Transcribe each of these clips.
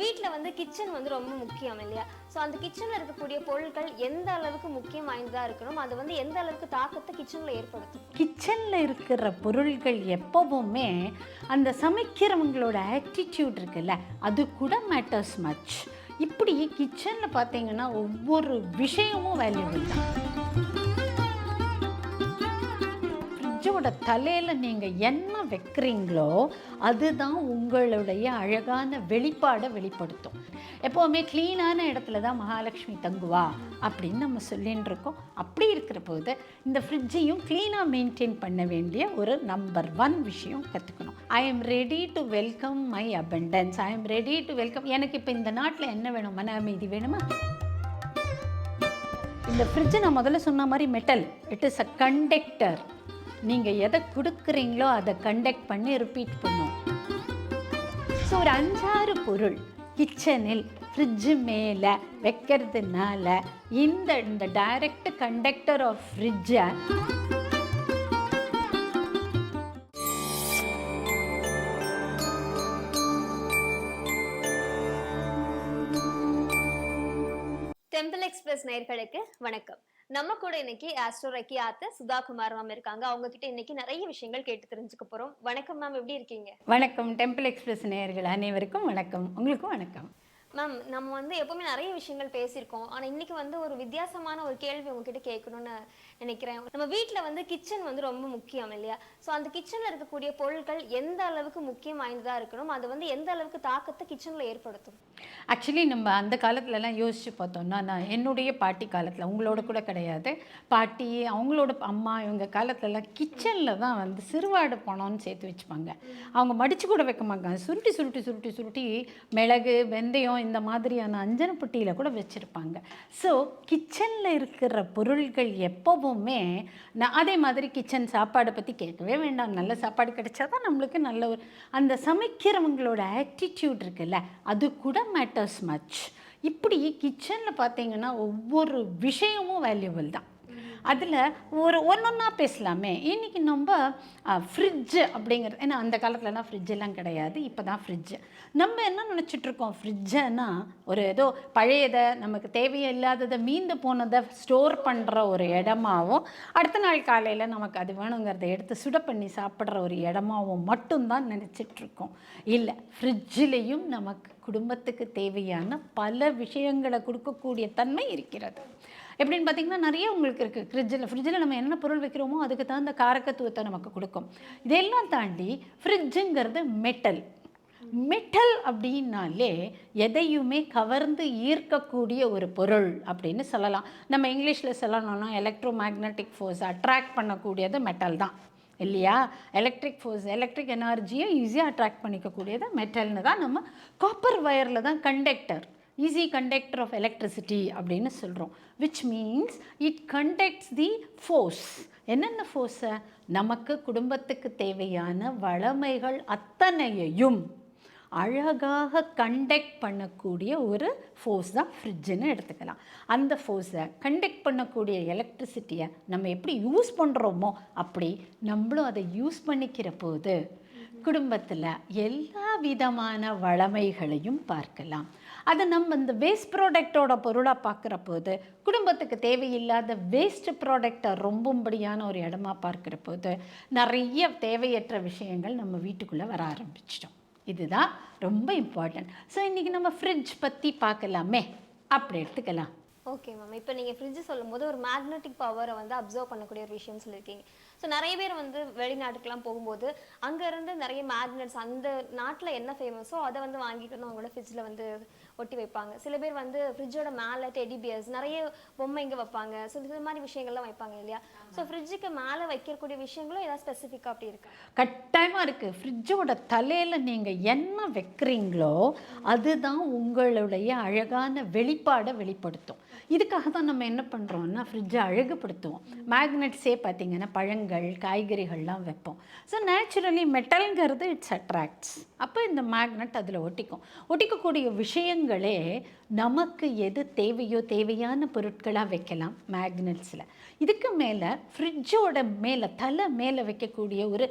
வீட்டில் வந்து கிச்சன் வந்து ரொம்ப முக்கியம் இல்லையா? ஸோ அந்த கிச்சனில் இருக்கக்கூடிய பொருட்கள் எந்த அளவுக்கு முக்கியம் வாய்ந்ததாக இருக்கணும், அது வந்து எந்த அளவுக்கு தாக்கத்தை கிச்சனில் ஏற்படுத்தும்? கிச்சனில் இருக்கிற பொருள்கள் எப்போவுமே அந்த சமைக்கிறவங்களோட ஆட்டிடியூட் இருக்குல்ல, அது கூட மேட்டர்ஸ் மச். இப்படி கிச்சனில் பார்த்தீங்கன்னா ஒவ்வொரு விஷயமும் வேல்யூபிள் தான். ஃப்ரிட்ஜோட தலையில் நீங்கள் என்ன வைக்கிறீங்களோ அதுதான் உங்களுடைய அழகான வெளிப்பாடை வெளிப்படுத்தும். எப்போவுமே க்ளீனான இடத்துல தான் மகாலட்சுமி தங்குவா அப்படின்னு நம்ம சொல்லின்னு இருக்கோம். அப்படி இருக்கிற போது இந்த ஃப்ரிட்ஜையும் க்ளீனாக மெயின்டைன் பண்ண வேண்டிய ஒரு நம்பர் 1 விஷயம் கற்றுக்கணும். I am ready to welcome my abundance. I am ready to welcome. எனக்கு இப்போ இந்த நாட்டில் என்ன வேணும்? மன அமைதி வேணுமா? இந்த ஃப்ரிட்ஜை நான் முதல்ல சொன்ன மாதிரி metal, it is a conductor. நீங்கள் எதை கொடுக்குறீங்களோ அதை கண்டக்ட் பண்ணி ரிப்பீட் பண்ணும். ஸோ ஒரு 5-6 பொருள் கிச்சனில் ஃப்ரிட்ஜு மேலே வைக்கிறதுனால இந்த டைரக்ட் கண்டக்டர் ஆஃப் ஃப்ரிட்ஜை டெம்பிள் எக்ஸ்பிரஸ் நேயர்களுக்கு வணக்கம். நம்ம கூட இன்னைக்கு astro recce author Sudha Kumar ma'am இருக்காங்க. அவங்க கிட்ட இன்னைக்கு நிறைய விஷயங்கள் கேட்டு தெரிஞ்சுக்க போறோம். வணக்கம் மேம், எப்படி இருக்கீங்க? வணக்கம். டெம்பிள் எக்ஸ்பிரஸ் நேயர்கள் அனைவருக்கும் வணக்கம். உங்களுக்கும் வணக்கம் மேம். நம்ம வந்து எப்பவுமே நிறைய விஷயங்கள் பேசியிருக்கோம். ஆனா இன்னைக்கு வந்து ஒரு வித்தியாசமான ஒரு கேள்வி உங்ககிட்ட கேட்கணும்னு நினைக்கிறேன். நம்ம வீட்டில் வந்து கிச்சன் வந்து ரொம்ப முக்கியம் இல்லையா? ஸோ அந்த கிச்சனில் இருக்கக்கூடிய பொருட்கள் எந்த அளவுக்கு முக்கியம் வாய்ந்ததாக இருக்கணும், அது வந்து எந்த அளவுக்கு தாக்கத்தை கிச்சனில் ஏற்படுத்தும்? ஆக்சுவலி நம்ம அந்த காலத்துலலாம் யோசித்து பார்த்தோம்னா, நான் என்னுடைய பாட்டி காலத்தில், உங்களோட கூட கிடையாது, பாட்டி அவங்களோட அம்மா இவங்க காலத்துலலாம் கிச்சனில் தான் வந்து சிறுவாடு பணம்னு சேர்த்து வச்சுப்பாங்க. அவங்க மடித்து கூட வைக்க மாட்டாங்க. சுருட்டி சுருட்டி சுருட்டி சுருட்டி மிளகு, வெந்தயம் இந்த மாதிரியான அஞ்சனப்பட்டியில் கூட வச்சுருப்பாங்க. ஸோ கிச்சனில் இருக்கிற பொருள்கள் எப்போவுமே அதே மாதிரி கிச்சன் சாப்பாடை பற்றி கேட்கவே வேண்டாம். நல்ல சாப்பாடு கிடைச்சா தான் நம்மளுக்கு நல்ல ஒரு அந்த சமைக்கிறவங்களோட ஆட்டிடியூட் இருக்குல்ல, அது கூட மேட்டர்ஸ் மச். இப்படி கிச்சனில் பார்த்தீங்கன்னா ஒவ்வொரு விஷயமும் வேல்யூபிள் தான். அதில் ஒன்றா பேசலாமே. இன்றைக்கி நம்ம ஃப்ரிட்ஜு அப்படிங்கிறது, ஏன்னா அந்த காலத்துலலாம் ஃப்ரிட்ஜெல்லாம் கிடையாது, இப்போ தான் ஃப்ரிட்ஜு. நம்ம என்ன நினச்சிட்ருக்கோம், ஃப்ரிட்ஜுன்னா ஒரு ஏதோ பழையதை நமக்கு தேவையில்லாததை மீந்து போனதை ஸ்டோர் பண்ணுற ஒரு இடமாவும், அடுத்த நாள் காலையில் நமக்கு அது வேணுங்கிறத எடுத்து சுட பண்ணி சாப்பிட்ற ஒரு இடமாவும் மட்டும்தான் நினச்சிட்ருக்கோம். இல்லை, ஃப்ரிட்ஜிலையும் நமக்கு குடும்பத்துக்கு தேவையான பல விஷயங்களை கொடுக்கக்கூடிய தன்மை இருக்கிறது. எப்படின்னு பார்த்தீங்கன்னா நிறைய உங்களுக்கு இருக்குது. ஃப்ரிட்ஜில் நம்ம என்ன பொருள் வைக்கிறோமோ அதுக்கு தகுந்த காரக்கத்துவத்தை நமக்கு கொடுக்கும். இதெல்லாம் தாண்டி ஃப்ரிட்ஜுங்கிறது மெட்டல் அப்படின்னாலே எதையுமே கவர்ந்து ஈர்க்கக்கூடிய ஒரு பொருள் அப்படின்னு சொல்லலாம். நம்ம இங்கிலீஷில் சொல்லணும்னா எலக்ட்ரோ மேக்னட்டிக் ஃபோர்ஸ் அட்ராக்ட் பண்ணக்கூடியது மெட்டல் தான் இல்லையா? எலக்ட்ரிக் ஃபோர்ஸ், எலக்ட்ரிக் எனர்ஜியை ஈஸியாக அட்ராக்ட் பண்ணிக்கக்கூடியது மெட்டல்னு தான். நம்ம காப்பர் வயரில் தான் conductor, easy conductor of electricity அப்படின்னு சொல்கிறோம். Which means it conducts the force. என்னென்ன ஃபோர்ஸை? நமக்கு குடும்பத்துக்கு தேவையான வளமைகள் அத்தனையையும் அழகாக கண்டக்ட் பண்ணக்கூடிய ஒரு ஃபோர்ஸ் தான் ஃப்ரிட்ஜுன்னு எடுத்துக்கலாம். அந்த ஃபோர்ஸை கண்டக்ட் பண்ணக்கூடிய எலக்ட்ரிசிட்டியை நம்ம எப்படி யூஸ் பண்ணுறோமோ அப்படி நம்மளும் அதை யூஸ் பண்ணிக்கிற போது குடும்பத்தில் எல்லா விதமான வளமைகளையும் பார்க்கலாம். அதை நம்ம இந்த வேஸ்ட் ப்ராடக்டோட பொருளாக பார்க்குற போது, குடும்பத்துக்கு தேவையில்லாத வேஸ்ட் ப்ராடக்டை ரொம்பபடியான ஒரு இடமா பார்க்குற போது நிறைய தேவையற்ற விஷயங்கள் நம்ம வீட்டுக்குள்ளே வர ஆரம்பிச்சிட்டோம். இதுதான் ரொம்ப இம்பார்ட்டன்ட். ஸோ இன்றைக்கி நம்ம ஃப்ரிட்ஜ் பற்றி பார்க்கலாமே, அப்படி எடுத்துக்கலாம். Okay ma'am. இப்போ நீங்கள் ஃப்ரிட்ஜ் சொல்லும் போது ஒரு மேக்னெட்டிக் பவரை வந்து அப்சர்வ் பண்ணக்கூடிய ஒரு விஷயம் சொல்லியிருக்கீங்க. ஸோ நிறைய பேர் வந்து வெளிநாட்டுக்கெலாம் போகும்போது அங்கேருந்து நிறைய மேக்னெட்ஸ் அந்த நாட்டில் என்ன ஃபேமஸோ அதை வந்து வாங்கிட்டு வந்து அவங்களோட ஃப்ரிட்ஜில் வந்து ஒட்டி வைப்பாங்க. சில பேர் வந்து ஃப்ரிட்ஜோட மேலே டெடி பியர்ஸ் நிறைய பொம்மைங்க வைப்பாங்க. ஸோ இது மாதிரி விஷயங்கள்லாம் வைப்பாங்க இல்லையா? ஸோ ஃப்ரிட்ஜுக்கு மேலே வைக்கக்கூடிய விஷயங்களும் ஏதாவது ஸ்பெசிஃபிக்காக அப்படி இருக்கு? கட்டாயமாக இருக்குது. ஃப்ரிட்ஜோட தலையில் நீங்கள் என்ன வைக்கிறீங்களோ அதுதான் உங்களுடைய அழகான வெளிப்பாடை வெளிப்படுத்தும். இதுக்காக தான் நம்ம என்ன பண்ணுறோம்னா ஃப்ரிட்ஜை அழகுபடுத்துவோம். மேக்னெட்ஸே பார்த்திங்கன்னா பழங்கள், காய்கறிகள்லாம் வைப்போம். ஸோ நேச்சுரலி மெட்டல்ங்கிறது இட்ஸ் அட்ராக்ட்ஸ். அப்போ இந்த மேக்னெட் அதில் ஒட்டிக்கக்கூடிய விஷயங்களே நமக்கு எது தேவையோ தேவையான பொருட்களாக வைக்கலாம் மேக்னெட்ஸில். இதுக்கு மேலே ஃப்ரிட்ஜோட மேலே தலை மேலே வைக்கக்கூடிய ஒரு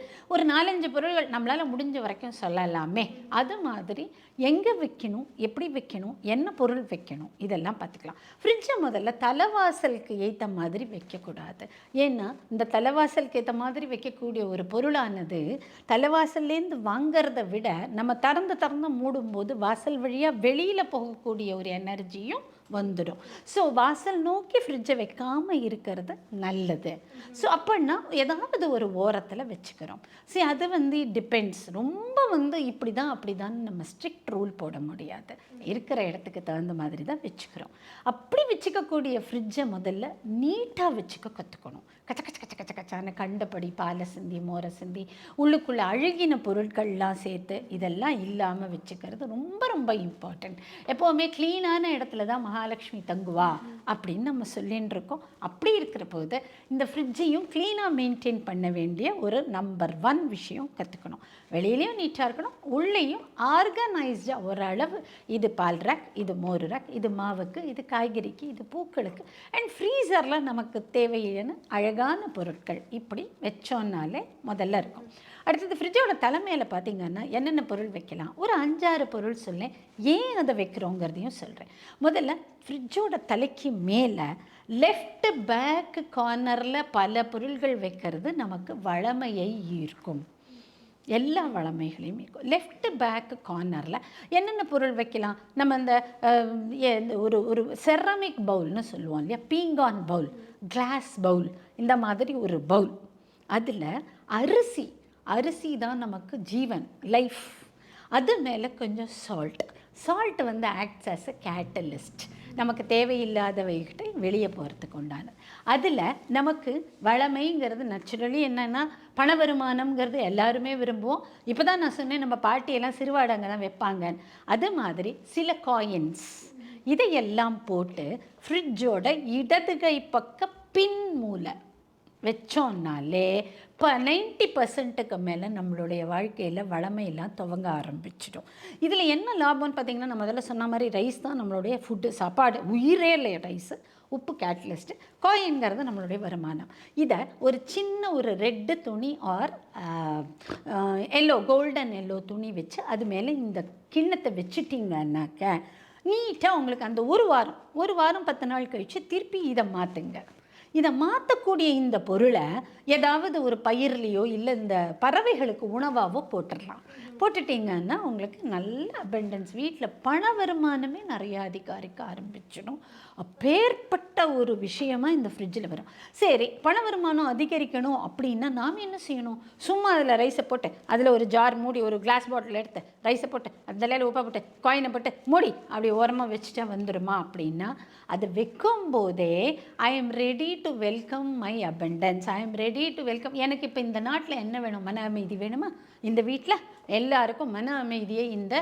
4-5 பொருள்கள் நம்மளால் முடிஞ்ச வரைக்கும் சொல்லலாமே. அது மாதிரி எங்கே வைக்கணும், எப்படி வைக்கணும், என்ன பொருள் வைக்கணும், இதெல்லாம் பார்த்துக்கலாம். ஃப்ரிட்ஜை முதல்ல தலைவாசலுக்கு ஏற்ற மாதிரி வைக்கக்கூடாது. ஏன்னா இந்த தலைவாசலுக்கு ஏற்ற மாதிரி வைக்கக்கூடிய ஒரு பொருளானது தலைவாசல்லேருந்து வாங்கிறத விட நம்ம திறந்து மூடும்போது வாசல் வழியாக வெளியில் போகக்கூடிய ஒரு எனர்ஜியும் வந்துடும். ஸோ வாசல் நோக்கி ஃப்ரிட்ஜை வைக்காமல் இருக்கிறது நல்லது. ஸோ அப்படின்னா ஏதாவது ஒரு ஓரத்தில் வச்சுக்கிறோம். சரி, அது டிபெண்ட்ஸ். ரொம்ப இப்படி தான் அப்படி தான் நம்ம ஸ்ட்ரிக்ட் ரூல் போட முடியாது. இருக்கிற இடத்துக்கு தகுந்த மாதிரி தான் வச்சுக்கிறோம். அப்படி வச்சுக்கக்கூடிய ஃப்ரிட்ஜை முதல்ல நீட்டாக வச்சுக்க கற்றுக்கணும். கச்சான கண்டபடி பாலை சிந்தி மோரை சிந்தி உள்ளுக்குள்ளே அழுகின பொருட்கள்லாம் சேர்த்து இதெல்லாம் இல்லாமல் வச்சுக்கிறது ரொம்ப ரொம்ப இம்பார்ட்டண்ட். எப்போவுமே க்ளீனான இடத்துல தான் மகாலட்சுமி தங்குவா அப்படின்னு நம்ம சொல்லின்னு இருக்கோம். அப்படி இருக்கிற போது இந்த ஃப்ரிட்ஜையும் க்ளீனாக மெயின்டைன் பண்ண வேண்டிய ஒரு நம்பர் 1 விஷயம் கற்றுக்கணும். வெளியிலையும் நீட்டாக இருக்கணும், உள்ளேயும் ஆர்கனைஸ்டாக ஓரளவு. இது பால் ரேக், இது மோர் ரேக், இது மாவுக்கு, இது காய்கறிக்கு, இது பூக்களுக்கு, அண்ட் ஃப்ரீசரில் நமக்கு தேவையான அழகான பொருட்கள் இப்படி வச்சோன்னாலே முதல்ல இருக்கும். அடுத்தது ஃப்ரிட்ஜோட தலைமையில் பார்த்திங்கன்னா என்னென்ன பொருள் வைக்கலாம், ஒரு 5-6 பொருள் சொல்லேன். ஏன் அதை வைக்கிறோங்கிறதையும் சொல்கிறேன். முதல்ல ஃப்ரிட்ஜோட தலைக்கு மேலே லெஃப்ட் பேக் கார்னரில் பல பொருள்கள் வைக்கிறது நமக்கு வளமையை ஈர்க்கும். எல்லா வளமைகளையும் இருக்கும். லெஃப்ட் பேக் கார்னரில் என்னென்ன பொருள் வைக்கலாம், நம்ம இந்த ஒரு செரமிக் பவுல்னு சொல்லுவோம் இல்லையா, பீங்கான் பவுல், கிளாஸ் பவுல், இந்த மாதிரி ஒரு பவுல். அதில் அரிசி தான் நமக்கு ஜீவன், லைஃப். அது மேலே கொஞ்சம் salt acts as a catalyst. நமக்கு தேவையில்லாதவைகிட்ட வெளியே போகிறதுக்கு உண்டான. அதில் நமக்கு வளமைங்கிறது நேச்சுரலி என்னென்னா பண வருமானம்ங்கிறது எல்லாருமே விரும்புவோம். இப்போ தான் நான் சொன்னேன் நம்ம பாட்டியெல்லாம் சிறுவாடங்க தான் வைப்பாங்க. அது மாதிரி சில காயின்ஸ் இதையெல்லாம் போட்டு ஃப்ரிட்ஜோட இடது கை பக்க பின் மூலை வச்சோன்னாலே இப்போ 90% மேலே நம்மளுடைய வாழ்க்கையில் வளமையெல்லாம் துவங்க ஆரம்பிச்சிடும். இதில் என்ன லாபம்னு பார்த்திங்கன்னா, நம்ம முதல்ல சொன்ன மாதிரி ரைஸ் தான் நம்மளுடைய ஃபுட்டு, சாப்பாடு, உயிரே இல்லை ரைஸு. உப்பு கேட்டலிஸ்ட்டு, காயின்கிறது நம்மளுடைய வருமானம். இதை ஒரு சின்ன ஒரு ரெட்டு துணி ஆர் கோல்டன் எல்லோ துணி வச்சு அது மேலே இந்த கிண்ணத்தை வச்சுட்டிங்கன்னாக்க நீட்டாக உங்களுக்கு அந்த ஒரு வாரம் 10 நாள் கழித்து திருப்பி இதை மாற்றுங்க. இதை மாற்றக்கூடிய இந்த பொருளை ஏதாவது ஒரு பயிர்லேயோ இல்லை இந்த பறவைகளுக்கு உணவாகவோ போட்டுட்டிங்கன்னா உங்களுக்கு நல்ல அபெண்டன்ஸ், வீட்டில் பண வருமானமே நிறையா அதிகரிக்க ஆரம்பிச்சிடும். அப்பேற்பட்ட ஒரு விஷயமா இந்த ஃப்ரிட்ஜில் வரும். சரி, பண வருமானம் அதிகரிக்கணும் அப்படின்னா நாம் என்ன செய்யணும்? சும்மா அதில் ரைஸை போட்டு, அதில் ஒரு ஜார் மூடி, ஒரு கிளாஸ் பாட்டில் எடுத்து ரைஸை போட்டு, அதில் உப்பை போட்டு, காயினை போட்டு மூடி அப்படி ஓரமாக வச்சுட்டா வந்துடுமா அப்படின்னா, அது வைக்கும் போதே I am ready to welcome my abundance, I am ready to welcome. எனக்கு இப்போ இந்த நாட்டில் என்ன வேணும்? மன அமைதி வேணுமா? இந்த வீட்டில் எல்லாருக்கும் மன அமைதியை இந்த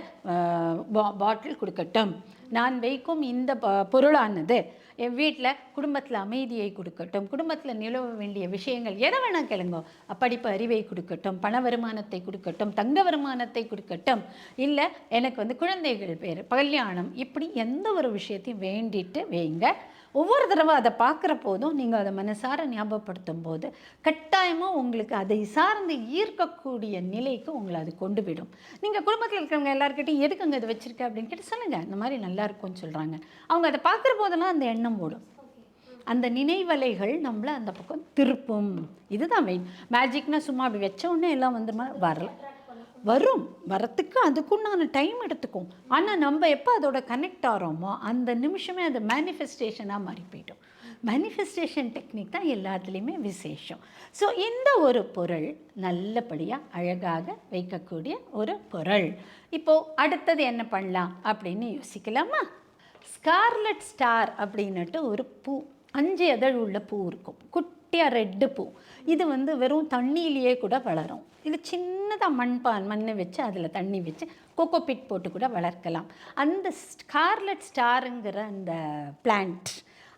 பாட்டில் கொடுக்கட்டும். நான் வைக்கும் இந்த பொருளானது என் வீட்டில் குடும்பத்தில் அமைதியை கொடுக்கட்டும், குடும்பத்தில் நிலவ வேண்டிய விஷயங்கள் எதை வேணால் கேளுங்க, படிப்பு அறிவை கொடுக்கட்டும், பண வருமானத்தை கொடுக்கட்டும், தங்க வருமானத்தை கொடுக்கட்டும், இல்லை எனக்கு குழந்தைகள் பேர், கல்யாணம், இப்படி எந்த ஒரு விஷயத்தையும் வேண்டிட்டு வைங்க. ஒவ்வொரு தடவை அதை பார்க்குற போதும் நீங்கள் அதை மனசார ஞாபகப்படுத்தும் போது கட்டாயமாக உங்களுக்கு அதை சார்ந்து ஈர்க்கக்கூடிய நிலைக்கு உங்களை அது கொண்டு விடும். நீங்கள் குடும்பத்தில் இருக்கிறவங்க எல்லாருக்கிட்டையும் எதுக்குங்க இதை வச்சுருக்க அப்படின்னு கேட்டு சொல்லுங்கள், இந்த மாதிரி நல்லா இருக்கும்னு சொல்கிறாங்க. அவங்க அதை பார்க்குற போதெல்லாம் அந்த எண்ணம் ஓடும், அந்த நினைவலைகள் நம்மளை அந்த பக்கம் திருப்பும். இதுதான் மெயின். மேஜிக்னால் சும்மா அப்படி வச்ச உடனே எல்லாம் வரத்துக்கு அதுக்குண்டான டைம் எடுத்துக்கும். ஆனால் நம்ம எப்போ அதோட கனெக்ட் ஆகிறோமோ அந்த நிமிஷமே அது மேனிஃபெஸ்டேஷனாக மாறி போய்டும். மேனிஃபெஸ்டேஷன் டெக்னிக் தான் எல்லாத்துலேயுமே விசேஷம். ஸோ இந்த ஒரு பொருள் நல்லபடியாக அழகாக வைக்கக்கூடிய ஒரு பொருள். இப்போது அடுத்தது என்ன பண்ணலாம் அப்படின்னு யோசிக்கலாமா? ஸ்கார்லட் ஸ்டார் அப்படின்னுட்டு ஒரு பூ, 5 இதழ் உள்ள பூ இருக்கும், குட்டியாக ரெட்டு பூ. இது வெறும் தண்ணியிலேயே கூட வளரும். இது சின்னதாக மண்ணை வச்சு அதில் தண்ணி வச்சு கோகோபிட் போட்டு கூட வளர்க்கலாம். அந்த ஸ்கார்லட் ஸ்டாருங்கிற அந்த பிளான்ட்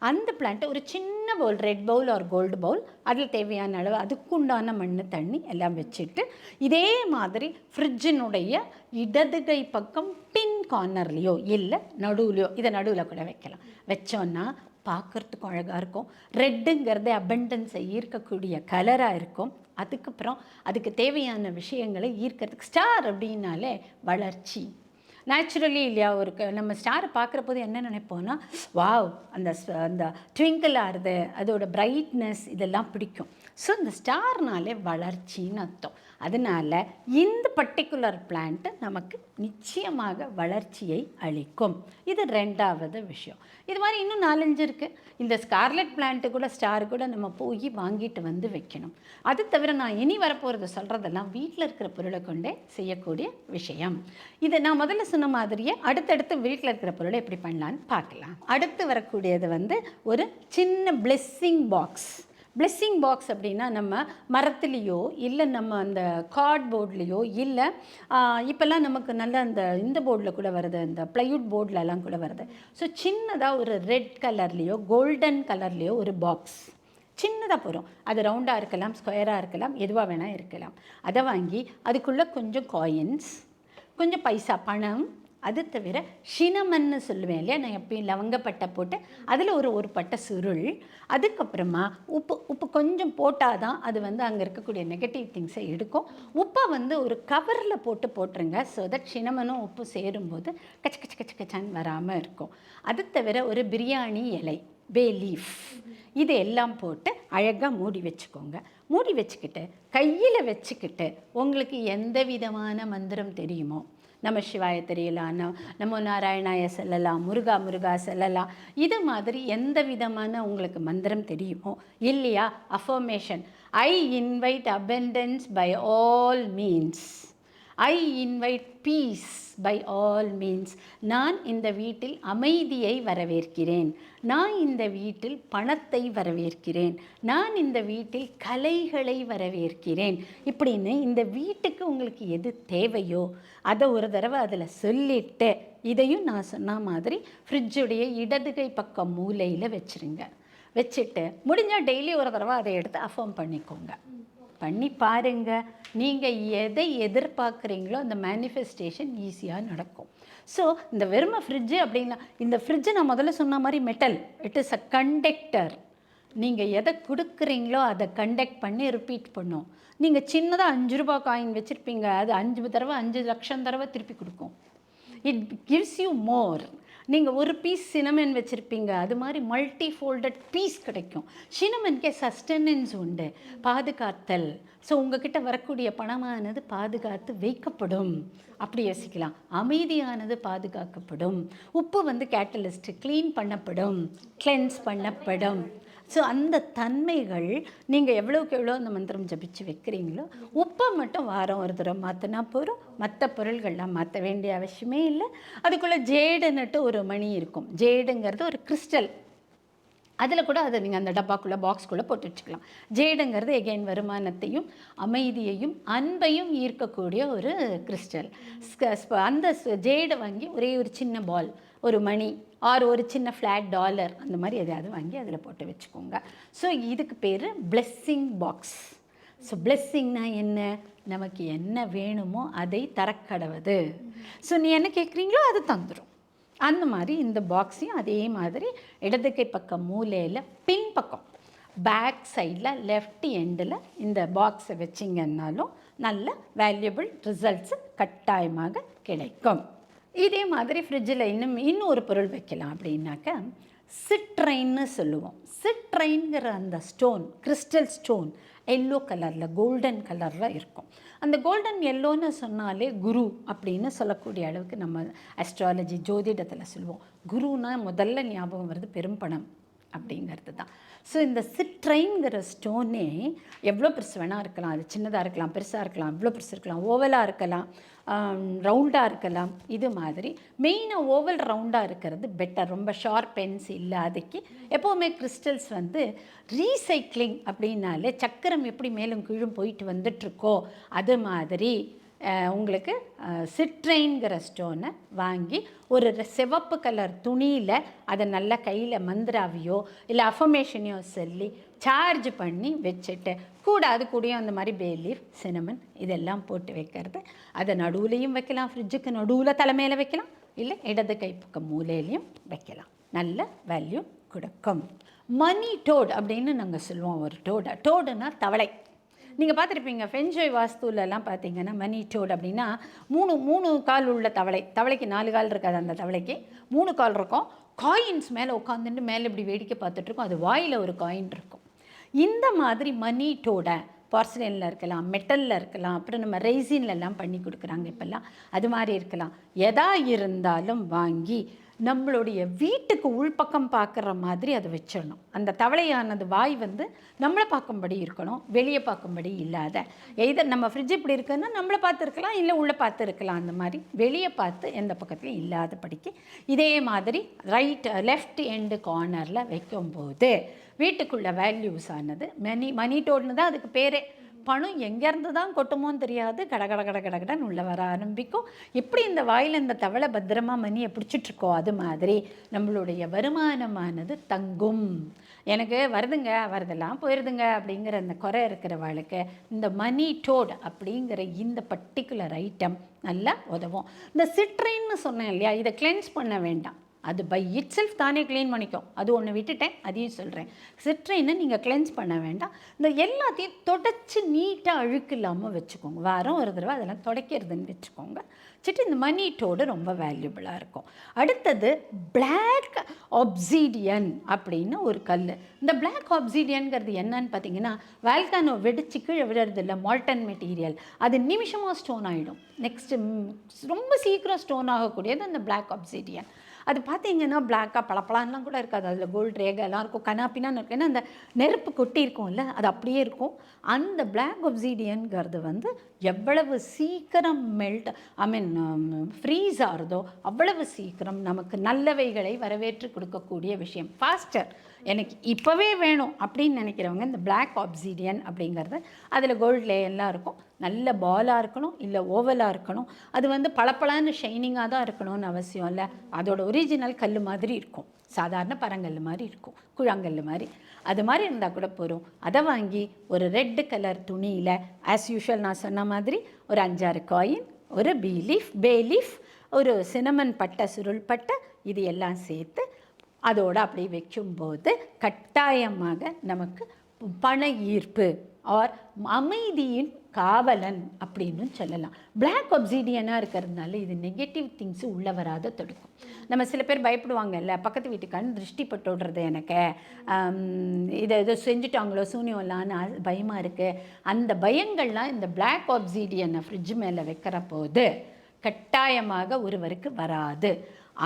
அந்த பிளான்ட்டை ஒரு சின்ன bowl, red bowl or gold bowl, அதில் தேவையான அளவு அதுக்குண்டான மண், தண்ணி எல்லாம் வச்சுட்டு இதே மாதிரி ஃப்ரிட்ஜினுடைய இடது கை பக்கம் பின் கார்னர்லேயோ இல்லை நடுவுலையோ, இதை நடுவில் கூட வைக்கலாம், வச்சோன்னா பார்க்குறதுக்கும் அழகாக இருக்கும். ரெட்டுங்கிறது அபண்டன்ஸை ஈர்க்கக்கூடிய கலராக இருக்கும். அதுக்கப்புறம் அதுக்கு தேவையான விஷயங்களை ஈர்க்கிறதுக்கு, ஸ்டார் அப்படின்னாலே வளர்ச்சி நேச்சுரலி இல்லையா. நம்ம ஸ்டாரை பார்க்குற போது என்ன நினைப்போம்னா, வாவ் அந்த ட்விங்கிள் ஆறுது, அதோட பிரைட்னஸ் இதெல்லாம் பிடிக்கும். ஸோ இந்த ஸ்டார்னாலே வளர்ச்சின்னு அர்த்தம். அதனால் இந்த பர்டிகுலர் பிளான்ட்டு நமக்கு நிச்சயமாக வளர்ச்சியை அளிக்கும். இது 2வது விஷயம். இது மாதிரி இன்னும் 4-5 இருக்குது. இந்த ஸ்கார்லெட் பிளான்ட்டு கூட, ஸ்டார் கூட நம்ம போய் வாங்கிட்டு வந்து வைக்கணும். அது தவிர நான் இனி வரப்போகிறது சொல்கிறதெல்லாம் வீட்டில் இருக்கிற பொருளை கொண்டே செய்யக்கூடிய விஷயம். இதை நான் முதல்ல சொன்ன மாதிரியே அடுத்தடுத்து வீட்டில் இருக்கிற பொருளை எப்படி பண்ணலான்னு பார்க்கலாம். அடுத்து வரக்கூடியது ஒரு சின்ன பிளெஸ்ஸிங் பாக்ஸ். பிளெஸ்ஸிங் பாக்ஸ் அப்படின்னா நம்ம மரத்துலேயோ இல்லை நம்ம அந்த கார்ட்போர்ட்லேயோ இல்லை இப்போல்லாம் நமக்கு நல்ல இந்த போர்டில் கூட வருது, இந்த ப்ளைவுட் போர்ட்லலாம் கூட வருது. ஸோ சின்னதாக ஒரு ரெட் கலர்லேயோ கோல்டன் கலர்லேயோ ஒரு பாக்ஸ் சின்னதாக போகிறோம். அது ரவுண்டாக இருக்கலாம், ஸ்கொயராக இருக்கலாம், எதுவாக வேணால் இருக்கலாம். அதை வாங்கி அதுக்குள்ளே கொஞ்சம் காயின்ஸ், கொஞ்சம் பைசா பணம், அது தவிர சினமன்னு சொல்லுவேன் இல்லையா, நான் எப்பயும் லவங்கப்பட்டை போட்டு அதில் ஒரு பட்டை சுருள், அதுக்கப்புறமா உப்பு கொஞ்சம் போட்டால் தான் அது அங்கே இருக்கக்கூடிய நெகட்டிவ் திங்ஸை எடுக்கும். உப்பை ஒரு கவரில் போட்டுருங்க. ஸோ தட் சினமனும் உப்பு சேரும்போது கச்ச கச்ச கச்ச கச்சான்னு வராமல் இருக்கும். அது தவிர ஒரு பிரியாணி இலை, பே லீஃப், இது எல்லாம் போட்டு அழகாக மூடி வச்சுக்கோங்க. மூடி வச்சுக்கிட்டு கையில் வச்சுக்கிட்டு உங்களுக்கு எந்த விதமான மந்திரம் தெரியுமோ, நம சிவாய தெரியலாம், நமோ நாராயணாய சொல்லலாம், முருகா முருகா சொல்லலாம், இது மாதிரி எந்த விதமான உங்களுக்கு மந்திரம் தெரியுமோ இல்லையா, affirmation, I invite abundance by all means, I invite peace by all means, நான் இந்த வீட்டில் அமைதியை வரவேற்கிறேன், நான் இந்த வீட்டில் பணத்தை வரவேற்கிறேன், நான் இந்த வீட்டில் கலைகளை வரவேற்கிறேன், இப்படின்னு இந்த வீட்டுக்கு உங்களுக்கு எது தேவையோ அதை ஒரு தடவை அதில் சொல்லிட்டு, இதையும் நான் சொன்ன மாதிரி ஃப்ரிட்ஜுடைய இடதுகை பக்கம் மூலையில் வச்சுருங்க. வச்சுட்டு முடிஞ்சால் டெய்லி ஒரு தடவை அதை எடுத்து அஃபர்ம் பண்ணிக்கோங்க. பண்ணி பாருங்கள், நீங்கள் எதை எதிர்பார்க்குறீங்களோ அந்த மேனிஃபெஸ்டேஷன் ஈஸியாக நடக்கும். ஸோ இந்த வெறுமை ஃப்ரிட்ஜு அப்படின்னா, இந்த ஃப்ரிட்ஜு நான் முதல்ல சொன்ன மாதிரி metal, it is a conductor. நீங்கள் எதை கொடுக்குறீங்களோ அதை கண்டக்ட் பண்ணி ரிப்பீட் பண்ணும். நீங்கள் சின்னதாக 5 ரூபா காயின் வச்சுருப்பீங்க, அது 5 தடவை 5 லட்சம் தடவை திருப்பி கொடுக்கும். It gives you more. நீங்கள் ஒரு பீஸ் சினமன் வச்சுருப்பீங்க, அது மாதிரி மல்டி ஃபோல்டட் பீஸ் கிடைக்கும். சினமனுக்கே சஸ்டெனன்ஸ் உண்டு, பாதுகாத்தல். ஸோ உங்ககிட்ட வரக்கூடிய பணமானது பாதுகாத்து வைக்கப்படும். அப்படி யோசிக்கலாம். அமைதியானது பாதுகாக்கப்படும். உப்பு கேட்டலிஸ்ட், க்ளீன் பண்ணப்படும், கிளென்ஸ் பண்ணப்படும். ஸோ அந்த தன்மைகள் நீங்கள் எவ்வளோக்கு எவ்வளோ அந்த மந்திரம் ஜபிச்சு வைக்கிறீங்களோ, உப்பை மட்டும் வாரம் ஒரு தடவை மாற்றினா போகிறோம், மற்ற பொருள்கள்லாம் மாற்ற வேண்டிய அவசியமே இல்லை. அதுக்குள்ளே ஜேடுன்னுட்டு ஒரு மணி இருக்கும். ஜேடுங்கிறது ஒரு கிறிஸ்டல், அதில் கூட அதை நீங்கள் அந்த டப்பாக்குள்ளே பாக்ஸ்குள்ளே போட்டு வச்சுக்கலாம். ஜேடுங்கிறது எகெயின் வருமானத்தையும் அமைதியையும் அன்பையும் ஈர்க்கக்கூடிய ஒரு கிறிஸ்டல். அந்த ஜேடை வாங்கி ஒரே ஒரு சின்ன பால், ஒரு மணி ஆர் ஒரு சின்ன ஃப்ளாட் டாலர், அந்த மாதிரி எதையாவது வாங்கி அதில் போட்டு வச்சுக்கோங்க. ஸோ இதுக்கு பேர் பிளெஸ்ஸிங் பாக்ஸ். ஸோ பிளெஸ்ஸிங்னா என்ன, நமக்கு என்ன வேணுமோ அதை தரக்கடவுது. ஸோ நீ என்ன கேட்குறீங்களோ அது தந்துடும். அந்த மாதிரி இந்த பாக்ஸையும் அதே மாதிரி இடதுகை பக்கம் மூலையில் பின்பக்கம் பேக் சைடில் லெஃப்ட் எண்டில் இந்த பாக்ஸை வச்சிங்கன்னாலும் நல்ல வேல்யூபிள் ரிசல்ட்ஸு கட்டாயமாக கிடைக்கும். இதே மாதிரி ஃப்ரிட்ஜில் இன்னும் ஒரு பொருள் வைக்கலாம். அப்படின்னாக்க சிட்ரைன்னு சொல்லுவோம். சிட்ரைன்கிற அந்த ஸ்டோன், கிறிஸ்டல் ஸ்டோன், எல்லோ கலரில் கோல்டன் கலரில் இருக்கும். அந்த கோல்டன் எல்லோன்னு சொன்னாலே குரு அப்படின்னு சொல்லக்கூடிய அளவுக்கு நம்ம அஸ்ட்ராலஜி ஜோதிடத்தில் சொல்லுவோம். குருன்னா முதல்ல ஞாபகம் வருது பெரும்பணம் அப்படிங்கிறது தான். ஸோ இந்த சிட்ரைன்கிற ஸ்டோனே எவ்வளோ பெருசு வேணால் இருக்கலாம். அது சின்னதாக இருக்கலாம், பெருசாக இருக்கலாம், எவ்வளோ பெருசு இருக்கலாம், ஓவலாக இருக்கலாம், ரவுண்டாக இருக்கலாம். இது மாதிரி மெயினாக ஓவல் ரவுண்டாக இருக்கிறது பெட்டர். ரொம்ப ஷார்ப் பென்ஸ் இல்லாதக்கு எப்போவுமே கிறிஸ்டல்ஸ் ரீசைக்ளிங் அப்படின்னாலே சக்கரம் எப்படி மேலும் கீழும் போயிட்டு வந்துட்டுருக்கோ அது மாதிரி உங்களுக்கு சிட்ரைன்கிற ஸ்டோனை வாங்கி ஒரு சிவப்பு கலர் துணியில் அதை நல்லா கையில் மந்திராவியோ இல்லை அஃபர்மேஷனையோ சொல்லி சார்ஜ் பண்ணி வச்சுட்டு கூட அது கூடயும் அந்த மாதிரி பே லீஃப் சினமன் இதெல்லாம் போட்டு வைக்கிறது. அதை நடுவுலையும் வைக்கலாம், ஃப்ரிட்ஜுக்கு நடுவில் தலைமையில் வைக்கலாம், இல்லை இடது கை பக்கம் மூலையிலையும் வைக்கலாம். நல்ல வேல்யூ கொடுக்கும். மணி டோட் அப்படின்னு நாங்கள் சொல்லுவோம். ஒரு டோடுனா தவளை. நீங்கள் பார்த்துருப்பீங்க ஃபென்ஜோய் வாஸ்துலலாம் பார்த்தீங்கன்னா மணி டோட் அப்படின்னா மூணு கால் உள்ள தவளைக்கு 4 கால் இருக்காது. அந்த தவளைக்கு 3 கால் இருக்கும். காயின்ஸ் மேலே உட்காந்துட்டு மேலே இப்படி வேடிக்கை பார்த்துட்ருக்கோம். அது வாயில் ஒரு காயின் இருக்கும். இந்த மாதிரி மணி டோடை பார்சலினில் இருக்கலாம், மெட்டலில் இருக்கலாம், அப்புறம் நம்ம ரெய்சின்லலாம் பண்ணி கொடுக்குறாங்க இப்போல்லாம். அது மாதிரி இருக்கலாம். எதா இருந்தாலும் வாங்கி நம்மளுடைய வீட்டுக்கு உள்பக்கம் பார்க்குற மாதிரி அதை வச்சிடணும். அந்த தவளையானது வாய் நம்மளை பார்க்கும்படி இருக்கணும், வெளியே பார்க்கும்படி இல்லாத. எதை நம்ம ஃப்ரிட்ஜ் இப்படி இருக்குன்னா நம்மளை பார்த்துருக்கலாம், இல்லை உள்ளே பார்த்துருக்கலாம். அந்த மாதிரி வெளியே பார்த்து எந்த பக்கத்துலையும் இல்லாதபடிக்கு இதே மாதிரி லெஃப்ட் எண்டு கார்னரில் வைக்கும்போது வீட்டுக்குள்ள வேல்யூஸ் ஆனது மணி டோட்னு தான் அதுக்கு பேரே. பணம் எங்கேருந்து தான் கொட்டுமோன்னு தெரியாது, கடன்னு உள்ளே வர ஆரம்பிக்கும். எப்படி இந்த வாயில் இந்த தவளை பத்திரமாக மணியை பிடிச்சிட்ருக்கோ அது மாதிரி நம்மளுடைய வருமானமானது தங்கும். எனக்கு வருதெல்லாம் போயிடுதுங்க அப்படிங்கிற அந்த குறை இருக்கிறவளுக்கு இந்த மணி டோட் அப்படிங்கிற இந்த பர்டிகுலர் ஐட்டம் நல்லா உதவும். இந்த சிட்ரைன்னு சொன்னேன் இல்லையா, இதை கிளென்ஸ் பண்ண வேண்டாம். அது பை இட் செல்ஃப் தானே க்ளீன் பண்ணிக்கும். அது ஒன்று விட்டுட்டேன், அதையும் சொல்கிறேன். சிட்ரைனை நீங்கள் கிளென்ஸ் பண்ண வேண்டாம். இந்த எல்லாத்தையும் தொடச்சி நீட்டாக அழுக்கு இல்லாமல் வச்சுக்கோங்க. வாரம் ஒரு தடவை அதெல்லாம் துடைக்கிறதுன்னு வச்சுக்கோங்க. வச்சுட்டு இந்த மணி டோடு ரொம்ப வேல்யூபிளாக இருக்கும். அடுத்தது பிளாக் ஆப்சீடியன் அப்படின்னு ஒரு கல். இந்த பிளாக் ஆப்சீடியன்கிறது என்னன்னு பார்த்தீங்கன்னா, வால்கானோ வெடிச்சு கீழே விடுறது இல்லை, மால்டன் மெட்டீரியல். அது நிமிஷமாக ஸ்டோன் ஆகிடும். நெக்ஸ்ட்டு ரொம்ப சீக்கிரம் ஸ்டோன் ஆகக்கூடியது அந்த பிளாக் ஆப்சீடியன். அது பார்த்தீங்கன்னா பிளாக்காக பளபளலாம் கூட இருக்காது. அதில் கோல்டு ரேகெல்லாம் இருக்கும், கனாப்பினான்னு இருக்கும். ஏன்னா அந்த நெருப்பு கொட்டி இருக்கும்ல, அது அப்படியே இருக்கும். அந்த பிளாக் ஒப்சீடியன்கிறது எவ்வளவு சீக்கிரம் ஃப்ரீஸ் ஆகிறதோ அவ்வளவு சீக்கிரம் நமக்கு நல்லவைகளை வரவேற்று கொடுக்கக்கூடிய விஷயம். ஃபாஸ்டர் எனக்கு இப்போவே வேணும் அப்படின்னு நினைக்கிறவங்க இந்த பிளாக் ஆப்சீடியன் அப்படிங்கிறது, அதில் கோல்டு லேயெல்லாம் இருக்கும். நல்ல பாலாக இருக்கணும், இல்லை ஓவலாக இருக்கணும். அது பளபளன்னு ஷைனிங்காக தான் இருக்கணும்னு அவசியம் இல்லை. அதோட ஒரிஜினல் கல் மாதிரி இருக்கும், சாதாரண பரங்கல் மாதிரி இருக்கும், குழாங்கல் மாதிரி. அது மாதிரி இருந்தால் கூட போகிறோம். அதை வாங்கி ஒரு ரெட் கலர் துணியில் ஆஸ் யூஷுவல் நான் சொன்ன மாதிரி ஒரு 5-6 காயின், ஒரு பே லீஃப், ஒரு சினமன் பட்டை, சுருள் பட்டை, இது எல்லாம் சேர்த்து அதோடு அப்படி வைக்கும்போது கட்டாயமாக நமக்கு பண ஈர்ப்பு ஆர் அமைதியின் காவலன் அப்படின்னு சொல்லலாம். பிளாக் ஒப்சீடியனாக இருக்கிறதுனால இது நெகட்டிவ் திங்ஸு உள்ளே வராத தடுக்கும். நம்ம சில பேர் பயப்படுவாங்கல்ல, பக்கத்து வீட்டுக்கான்னு திருஷ்டி பட்டு விடுறது, எனக்கு இதை ஏதோ செஞ்சுட்டாங்களோ சூனியம்லான்னு பயமாக இருக்குது. அந்த பயங்கள்லாம் இந்த பிளாக் ஒப்சீடியனை ஃப்ரிட்ஜ் மேலே வைக்கிற போது கட்டாயமாக ஒருவருக்கு வராது.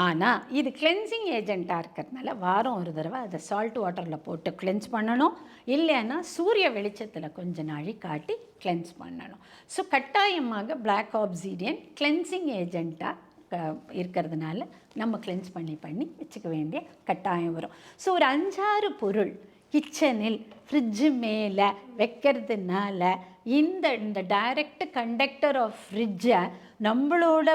ஆனால் இது கிளென்சிங் ஏஜெண்ட்டாக இருக்கிறதுனால வாரம் ஒரு தடவை அதை சால்ட் வாட்டரில் போட்டு கிளென்ஸ் பண்ணணும். இல்லைன்னா சூரிய வெளிச்சத்தில் கொஞ்ச நாழி காட்டி கிளென்ஸ் பண்ணணும். ஸோ கட்டாயமாக பிளாக் ஆப்சீடியன் கிளென்சிங் ஏஜெண்ட்டாக இருக்கிறதுனால நம்ம கிளென்ஸ் பண்ணி வச்சுக்க வேண்டிய கட்டாயம் வரும். ஸோ ஒரு 5-6 பொருள் கிச்சனில் ஃப்ரிட்ஜு மேலே வைக்கிறதுனால இந்த டைரக்ட் கண்டக்டர் ஆஃப் ஃப்ரிட்ஜை நம்மளோட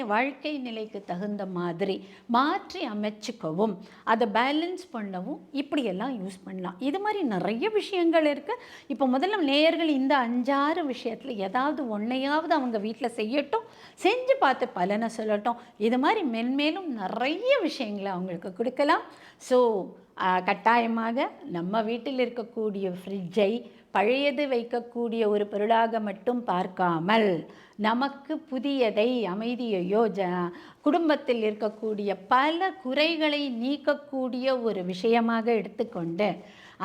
வாழ்க்கை நிலைக்கு தகுந்த மாதிரி மாற்றி அமைச்சிக்கவும் அதை பேலன்ஸ் பண்ணவும் இப்படியெல்லாம் யூஸ் பண்ணலாம். இது மாதிரி நிறைய விஷயங்கள் இருக்குது. இப்போ முதல்ல நேயர்கள் இந்த 5-6 விஷயத்தில் ஏதாவது ஒன்றையாவது அவங்க வீட்டில் செய்யட்டும், செஞ்சு பார்த்து பலனை சொல்லட்டும். இது மாதிரி மென்மேலும் நிறைய விஷயங்களை அவங்களுக்கு கொடுக்கலாம். ஸோ கட்டாயமாக நம்ம வீட்டில் இருக்கக்கூடிய ஃப்ரிட்ஜை பழையது வைக்கக்கூடிய ஒரு பொருளாக மட்டும் பார்க்காமல் நமக்கு புதியதை, அமைதியையோ குடும்பத்தில் இருக்கக்கூடிய பல குறைகளை நீக்கக்கூடிய ஒரு விஷயமாக எடுத்துக்கொண்டு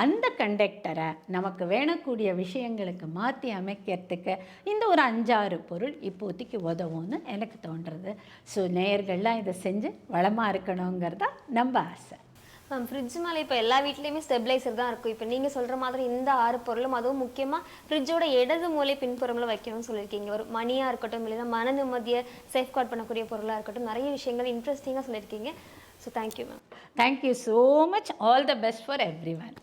அந்த கண்டக்டரை நமக்கு வேணக்கூடிய விஷயங்களுக்கு மாற்றி அமைக்கிறதுக்கு இந்த ஒரு 5-6 பொருள் இப்போதைக்கு உதவும்னு எனக்கு தோன்றுறது. ஸோ நேயர்கள்லாம் இதை செஞ்சு வளமாக இருக்கணுங்கிறதா நம்ம ஆசை. மேம், ஃப்ரிட்ஜ் மேலே இப்போ எல்லா வீட்லேயுமே ஸ்டெபிளைசர் தான் இருக்கும். இப்போ நீங்கள் சொல்கிற மாதிரி இந்த 6 பொருளும், அதுவும் முக்கியமாக ஃப்ரிட்ஜோட இடது மூலை பின்புறமில் வைக்கணும்னு சொல்லியிருக்கீங்க. ஒரு மணியாக இருக்கட்டும், இல்லைன்னா மன நிம்மதியை சேஃப்கார்ட் பண்ணக்கூடிய பொருளாக இருக்கட்டும், நிறைய விஷயங்கள் இன்ட்ரெஸ்டிங்காக சொல்லியிருக்கீங்க. So thank you ma'am. Thank you so much. All the best for every one.